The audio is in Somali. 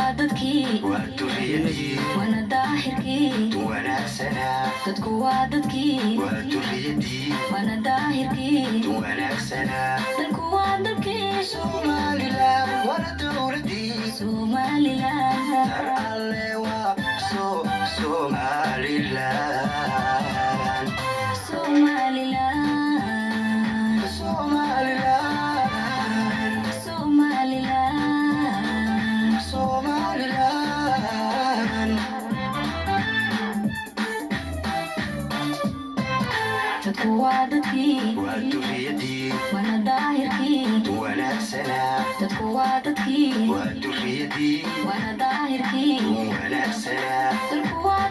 waa dadkii waa durriyadii wana daahirkii wanaagsanaa dadku waa dadkii waa durriyadii wana daahirkii wanaagsanaa dadku waa dadkii Somaliland wana dowladii Somaliland dar alle waa Somaliland Somaliland Somaliland Somaliland Somaliland dadku waa dadkii waa durriyadii wana daahirkii wanaagsanaa dadku waa dadkii waa durriyadii wana daahirkii wanaagsanaa dadku waa